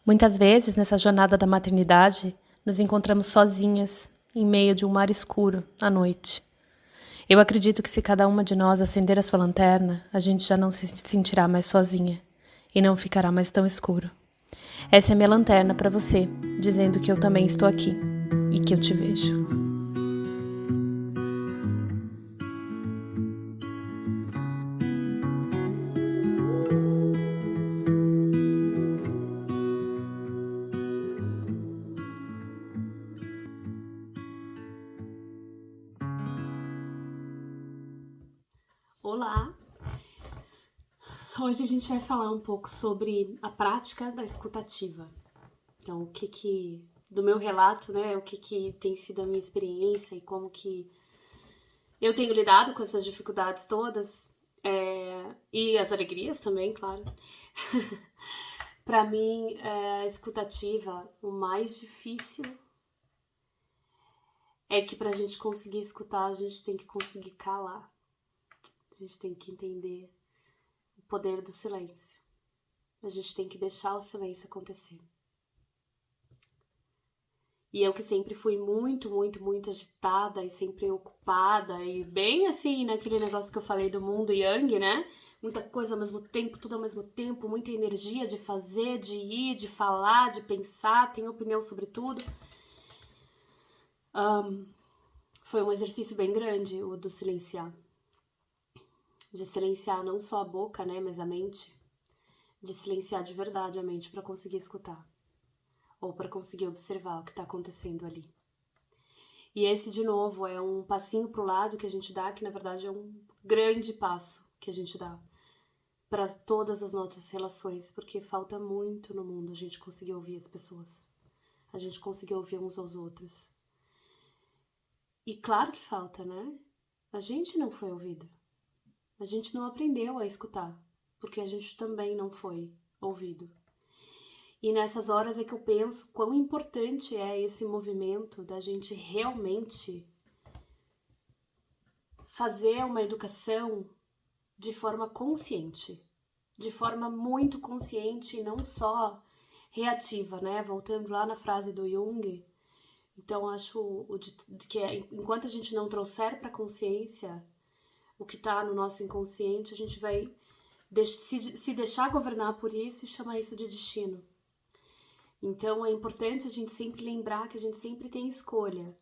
Muitas vezes, nessa jornada da maternidade, nos encontramos sozinhas, em meio de um mar escuro, à noite. Eu acredito que se cada uma de nós acender a sua lanterna, a gente já não se sentirá mais sozinha e não ficará mais tão escuro. Essa é minha lanterna para você, dizendo que eu também estou aqui e que eu te vejo. Olá! Hoje a gente vai falar um pouco sobre a prática da escutativa. Então, do meu relato, né, o que tem sido a minha experiência e como que eu tenho lidado com essas dificuldades todas, e as alegrias também, claro. Para mim, a escutativa, o mais difícil é que pra gente conseguir escutar, a gente tem que conseguir calar. A gente tem que entender o poder do silêncio. A gente tem que deixar o silêncio acontecer. E eu que sempre fui muito agitada e sempre ocupada e bem assim, naquele negócio que eu falei do mundo yang, né? Muita coisa ao mesmo tempo, tudo ao mesmo tempo, muita energia de fazer, de ir, de falar, de pensar, tenho opinião sobre tudo. Foi um exercício bem grande o do silenciar. De silenciar não só a boca, né, mas a mente. De silenciar de verdade a mente para conseguir escutar. Ou para conseguir observar o que está acontecendo ali. E esse, de novo, é um passinho pro lado que a gente dá, que na verdade é um grande passo que a gente dá para todas as nossas relações, porque falta muito no mundo a gente conseguir ouvir as pessoas, a gente conseguir ouvir uns aos outros. E claro que falta, né? A gente não foi ouvido, a gente não aprendeu a escutar, porque a gente também não foi ouvido. E nessas horas é que eu penso quão importante é esse movimento da gente realmente fazer uma educação de forma consciente, de forma muito consciente e não só reativa, né? Voltando lá na frase do Jung, então acho que enquanto a gente não trouxer para consciência o que está no nosso inconsciente, a gente vai se deixar governar por isso e chamar isso de destino. Então é importante a gente sempre lembrar que a gente sempre tem escolha,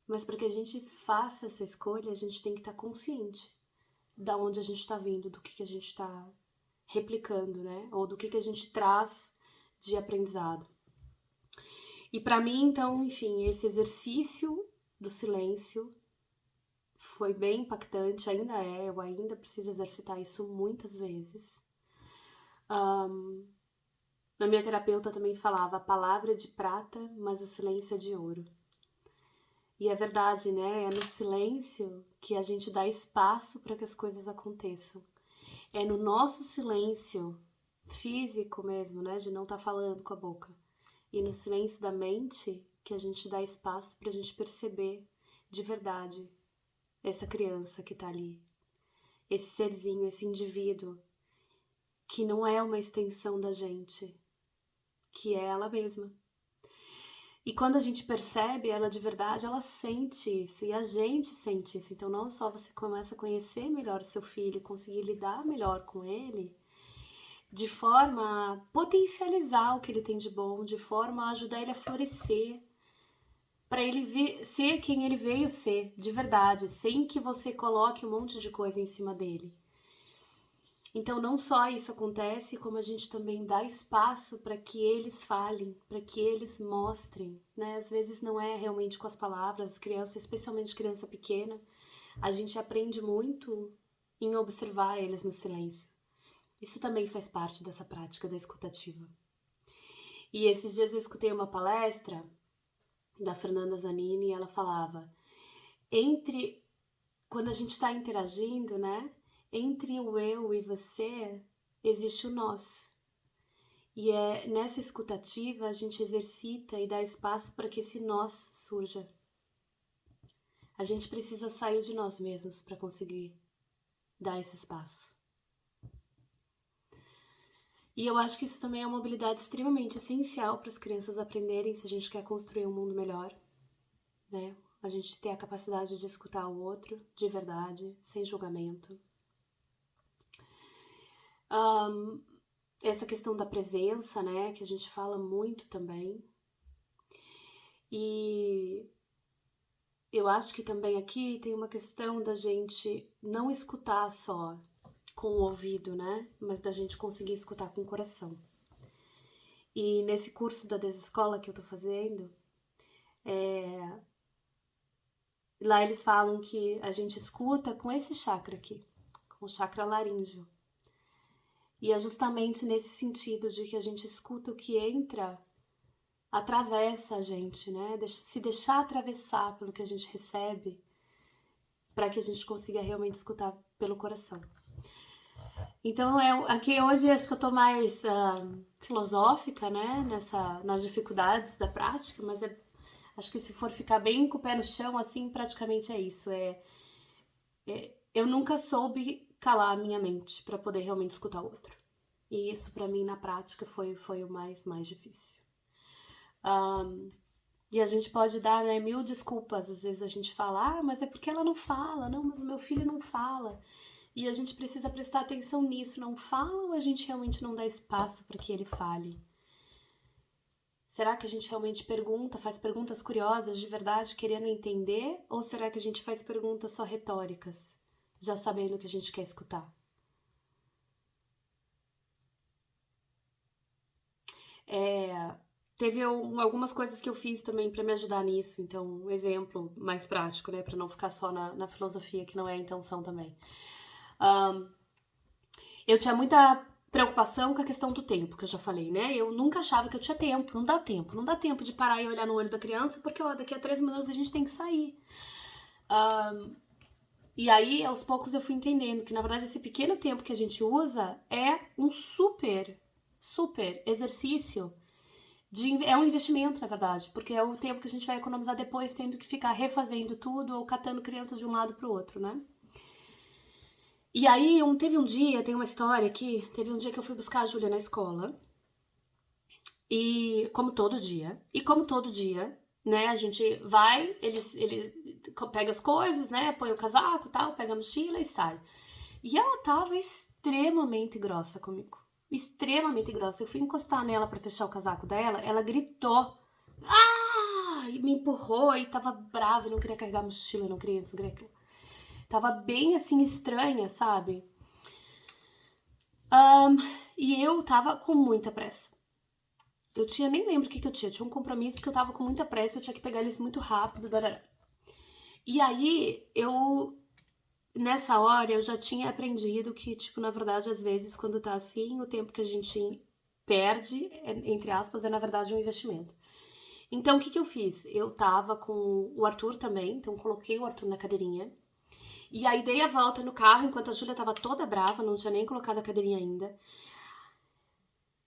mas para que a gente faça essa escolha, a gente tem que estar consciente da onde a gente está vindo, do que a gente está replicando, né? Ou do que a gente traz de aprendizado. E para mim, então, enfim, esse exercício do silêncio foi bem impactante, ainda é, eu ainda preciso exercitar isso muitas vezes. A minha terapeuta também falava, a palavra é de prata, mas o silêncio é de ouro. E é verdade, né? É no silêncio que a gente dá espaço para que as coisas aconteçam. É no nosso silêncio físico mesmo, né? De não estar falando com a boca. E no silêncio da mente que a gente dá espaço pra gente perceber de verdade essa criança que tá ali. Esse serzinho, esse indivíduo que não é uma extensão da gente, que é ela mesma. E quando a gente percebe ela de verdade, ela sente isso, e a gente sente isso. Então não só você começa a conhecer melhor o seu filho, conseguir lidar melhor com ele, de forma a potencializar o que ele tem de bom, de forma a ajudar ele a florescer, para ele ser quem ele veio ser, de verdade, sem que você coloque um monte de coisa em cima dele. Então, não só isso acontece, como a gente também dá espaço para que eles falem, para que eles mostrem, né? Às vezes não é realmente com as palavras, criança, especialmente criança pequena, a gente aprende muito em observar eles no silêncio. Isso também faz parte dessa prática da escutativa. E esses dias eu escutei uma palestra da Fernanda Zanini e ela falava, quando a gente está interagindo, né? Entre o eu e você, existe o nós. E é nessa escutativa a gente exercita e dá espaço para que esse nós surja. A gente precisa sair de nós mesmos para conseguir dar esse espaço. E eu acho que isso também é uma habilidade extremamente essencial para as crianças aprenderem se a gente quer construir um mundo melhor, né? A gente ter a capacidade de escutar o outro de verdade, sem julgamento. Essa questão da presença, né? Que a gente fala muito também. E eu acho que também aqui tem uma questão da gente não escutar só com o ouvido, né? Mas da gente conseguir escutar com o coração. E nesse curso da Desescola que eu tô fazendo, lá eles falam que a gente escuta com esse chakra aqui, com o chakra laríngeo. E é justamente nesse sentido de que a gente escuta o que entra, atravessa a gente, né? Se deixar atravessar pelo que a gente recebe, para que a gente consiga realmente escutar pelo coração. Então, aqui hoje acho que eu tô mais filosófica, né? Nas dificuldades da prática, mas acho que se for ficar bem com o pé no chão, assim, praticamente é isso. Eu nunca soube calar a minha mente para poder realmente escutar o outro. E isso, para mim, na prática, foi o mais difícil. E a gente pode dar, né, 1000 desculpas. Às vezes a gente fala, mas é porque ela não fala. Não, mas o meu filho não fala. E a gente precisa prestar atenção nisso. Não fala ou a gente realmente não dá espaço para que ele fale? Será que a gente realmente faz perguntas curiosas de verdade, querendo entender? Ou será que a gente faz perguntas só retóricas, já sabendo o que a gente quer escutar? Teve algumas coisas que eu fiz também para me ajudar nisso. Então, um exemplo mais prático, né? Para não ficar só na filosofia, que não é a intenção também. Eu tinha muita preocupação com a questão do tempo, que eu já falei, né? Eu nunca achava que eu tinha tempo. Não dá tempo de parar e olhar no olho da criança, porque daqui a 3 minutos a gente tem que sair. E aí, aos poucos, eu fui entendendo que, na verdade, esse pequeno tempo que a gente usa é um super exercício. É um investimento, na verdade, porque é o tempo que a gente vai economizar depois, tendo que ficar refazendo tudo ou catando criança de um lado pro outro, né? E aí, tem uma história aqui, teve um dia que eu fui buscar a Júlia na escola, e como todo dia, né, a gente vai, ele pega as coisas, né, põe o casaco e tal, pega a mochila e sai. E ela tava extremamente grossa comigo. Extremamente grossa. Eu fui encostar nela pra fechar o casaco dela, ela gritou. E me empurrou e tava brava, e não queria carregar a mochila, não queria isso, não queria aquilo. Tava bem assim, estranha, sabe? E eu tava com muita pressa. Nem lembro o que eu tinha. Tinha um compromisso que eu tava com muita pressa, eu tinha que pegar eles muito rápido. Darará. E aí, nessa hora, eu já tinha aprendido que, tipo, na verdade, às vezes, quando tá assim, o tempo que a gente perde, entre aspas, é, na verdade, um investimento. Então, o que eu fiz? Eu tava com o Arthur também, então coloquei o Arthur na cadeirinha. E aí, dei a volta no carro, enquanto a Júlia tava toda brava, não tinha nem colocado a cadeirinha ainda.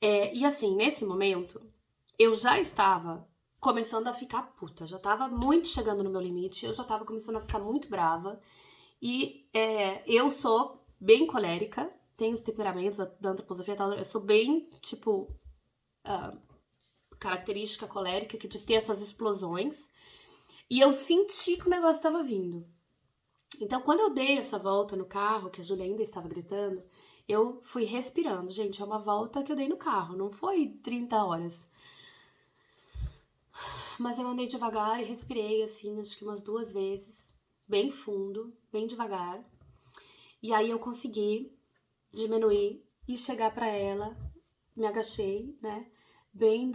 E assim, nesse momento, eu já estava começando a ficar puta. Já tava muito chegando no meu limite, eu já tava começando a ficar muito brava. E eu sou bem colérica, tenho os temperamentos da antroposofia, eu sou bem, tipo, característica colérica, de ter essas explosões. E eu senti que o negócio estava vindo. Então, quando eu dei essa volta no carro, que a Júlia ainda estava gritando, eu fui respirando. Gente, é uma volta que eu dei no carro, não foi 30 horas. Mas eu andei devagar e respirei, assim, acho que umas 2 vezes, bem fundo, bem devagar. E aí eu consegui diminuir e chegar pra ela, me agachei, né, bem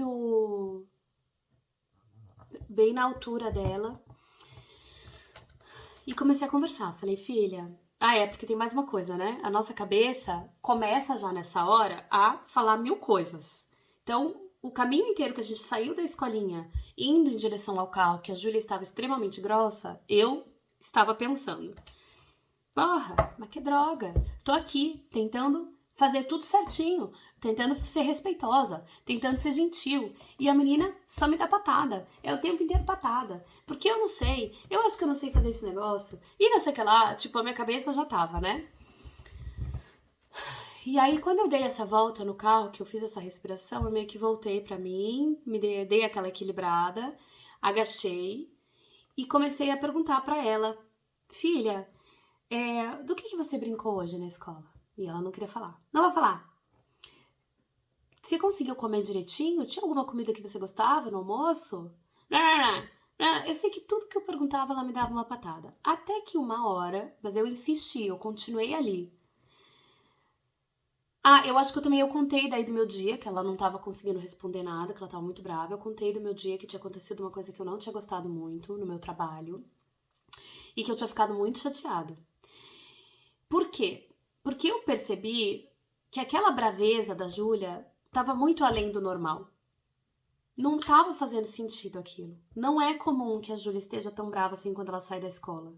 na altura dela. E comecei a conversar. Falei, filha... porque tem mais uma coisa, né? A nossa cabeça começa já nessa hora a falar 1000 coisas. Então, o caminho inteiro que a gente saiu da escolinha, indo em direção ao carro, que a Júlia estava extremamente grossa, eu estava pensando, porra, mas que droga. Tô aqui, tentando fazer tudo certinho, tentando ser respeitosa, tentando ser gentil. E a menina só me dá patada. É o tempo inteiro patada. Porque eu não sei. Eu acho que eu não sei fazer esse negócio. E não sei o que lá, tipo, a minha cabeça já tava, né? E aí, quando eu dei essa volta no carro, que eu fiz essa respiração, eu meio que voltei pra mim, dei aquela equilibrada, agachei e comecei a perguntar pra ela: filha, do que você brincou hoje na escola? E ela não queria falar. Não vai falar. Você conseguiu comer direitinho? Tinha alguma comida que você gostava no almoço? Não, não, não. Não, eu sei que tudo que eu perguntava, ela me dava uma patada. Até que uma hora, mas eu insisti, eu continuei ali. Ah, eu acho que eu contei daí do meu dia, que ela não tava conseguindo responder nada, que ela tava muito brava. Eu contei do meu dia que tinha acontecido uma coisa que eu não tinha gostado muito no meu trabalho e que eu tinha ficado muito chateada. Por quê? Porque eu percebi que aquela braveza da Júlia tava muito além do normal. Não tava fazendo sentido aquilo. Não é comum que a Júlia esteja tão brava assim quando ela sai da escola.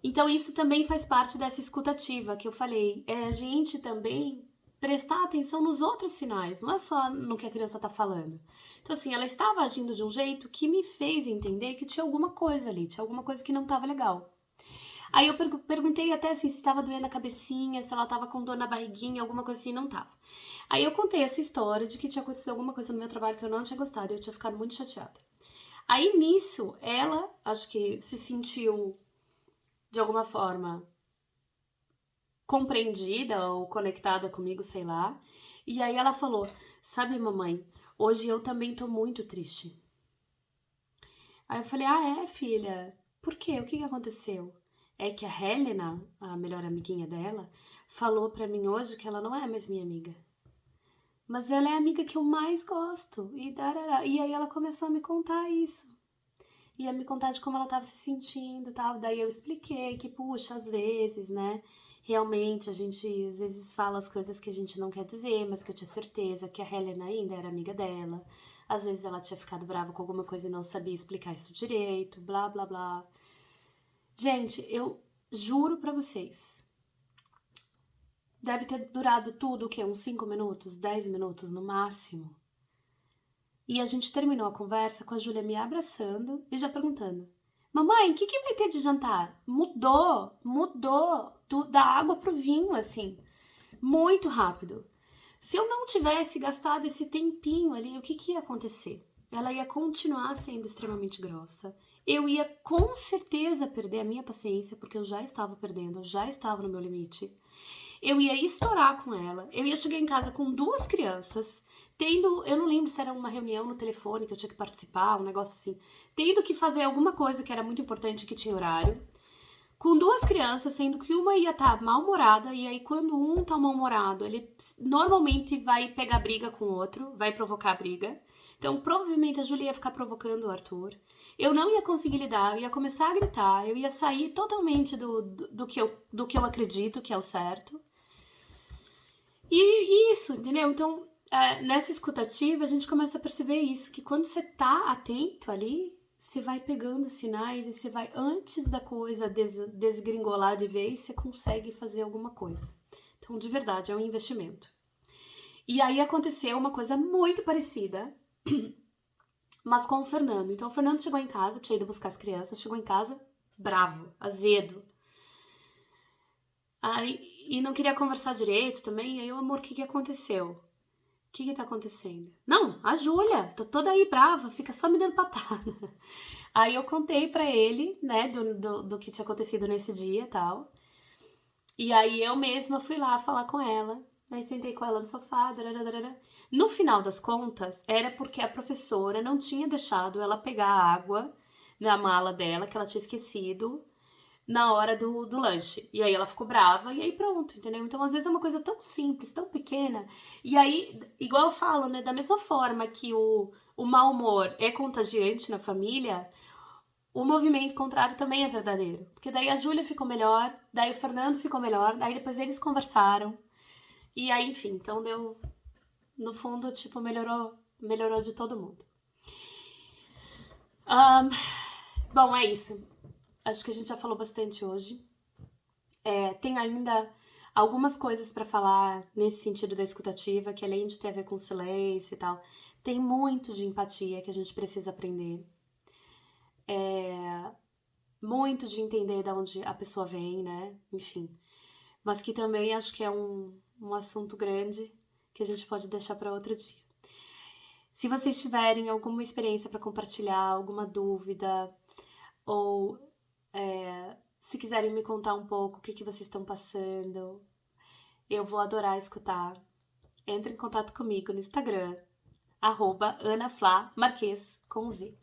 Então isso também faz parte dessa escutativa que eu falei. É a gente também prestar atenção nos outros sinais, não é só no que a criança tá falando. Então assim, ela estava agindo de um jeito que me fez entender que tinha alguma coisa ali, tinha alguma coisa que não tava legal. Aí eu perguntei até assim, se estava doendo a cabecinha, se ela tava com dor na barriguinha, alguma coisa assim, não tava. Aí eu contei essa história de que tinha acontecido alguma coisa no meu trabalho que eu não tinha gostado e eu tinha ficado muito chateada. Aí nisso, ela, acho que se sentiu de alguma forma compreendida ou conectada comigo, sei lá. E aí ela falou: sabe, mamãe, hoje eu também tô muito triste. Aí eu falei: ah, é, filha? Por quê? O que aconteceu? É que a Helena, a melhor amiguinha dela, falou pra mim hoje que ela não é mais minha amiga. Mas ela é a amiga que eu mais gosto. E aí ela começou a me contar isso. Ia me contar de como ela tava se sentindo e tal. Daí eu expliquei que, puxa, às vezes, né? Realmente a gente às vezes fala as coisas que a gente não quer dizer, mas que eu tinha certeza que a Helena ainda era amiga dela. Às vezes ela tinha ficado brava com alguma coisa e não sabia explicar isso direito, blá blá blá. Gente, eu juro pra vocês. Deve ter durado tudo o quê? Uns 5 minutos, 10 minutos no máximo. E a gente terminou a conversa com a Júlia me abraçando e já perguntando: mamãe, o que vai ter de jantar? Mudou da água pro vinho, assim, muito rápido. Se eu não tivesse gastado esse tempinho ali, o que ia acontecer? Ela ia continuar sendo extremamente grossa. Eu ia com certeza perder a minha paciência, porque eu já estava perdendo, eu já estava no meu limite. Eu ia estourar com ela. Eu ia chegar em casa com 2 crianças, tendo, eu não lembro se era uma reunião no telefone que eu tinha que participar, um negócio assim, tendo que fazer alguma coisa que era muito importante que tinha horário, com 2 crianças, sendo que uma ia estar mal-humorada, e aí quando um tá mal-humorado, ele normalmente vai pegar briga com o outro, vai provocar briga. Então, provavelmente a Júlia ia ficar provocando o Arthur. Eu não ia conseguir lidar, eu ia começar a gritar, eu ia sair totalmente do que eu acredito que é o certo. E isso, entendeu? Então, nessa escutativa, a gente começa a perceber isso, que quando você tá atento ali, você vai pegando sinais e você vai, antes da coisa desgringolar de vez, você consegue fazer alguma coisa. Então, de verdade, é um investimento. E aí aconteceu uma coisa muito parecida, mas com o Fernando. Então, o Fernando chegou em casa, tinha ido buscar as crianças, chegou em casa bravo, azedo. Aí, e não queria conversar direito também. Aí, o amor, o que aconteceu? O que tá acontecendo? Não, a Júlia, tô toda aí brava, fica só me dando patada. Aí eu contei pra ele, né, do que tinha acontecido nesse dia e tal. E aí eu mesma fui lá falar com ela. Aí sentei com ela no sofá. Dararara. No final das contas, era porque a professora não tinha deixado ela pegar a água na mala dela, que ela tinha esquecido na hora do lanche. E aí ela ficou brava e aí pronto, entendeu? Então, às vezes é uma coisa tão simples, tão pequena. E aí, igual eu falo, né? Da mesma forma que o mau humor é contagiante na família, o movimento contrário também é verdadeiro. Porque daí a Júlia ficou melhor, daí o Fernando ficou melhor, daí depois eles conversaram. E aí, enfim, então deu. No fundo, tipo, melhorou de todo mundo. Bom, é isso. Acho que a gente já falou bastante hoje. Tem ainda algumas coisas pra falar nesse sentido da escutativa, que além de ter a ver com silêncio e tal, tem muito de empatia que a gente precisa aprender. Muito de entender de onde a pessoa vem, né? Enfim. mas que também acho que é um assunto grande que a gente pode deixar para outro dia. Se vocês tiverem alguma experiência para compartilhar, alguma dúvida, ou se quiserem me contar um pouco o que vocês estão passando, eu vou adorar escutar. Entre em contato comigo no Instagram, @AnaFlaMarques, com Z.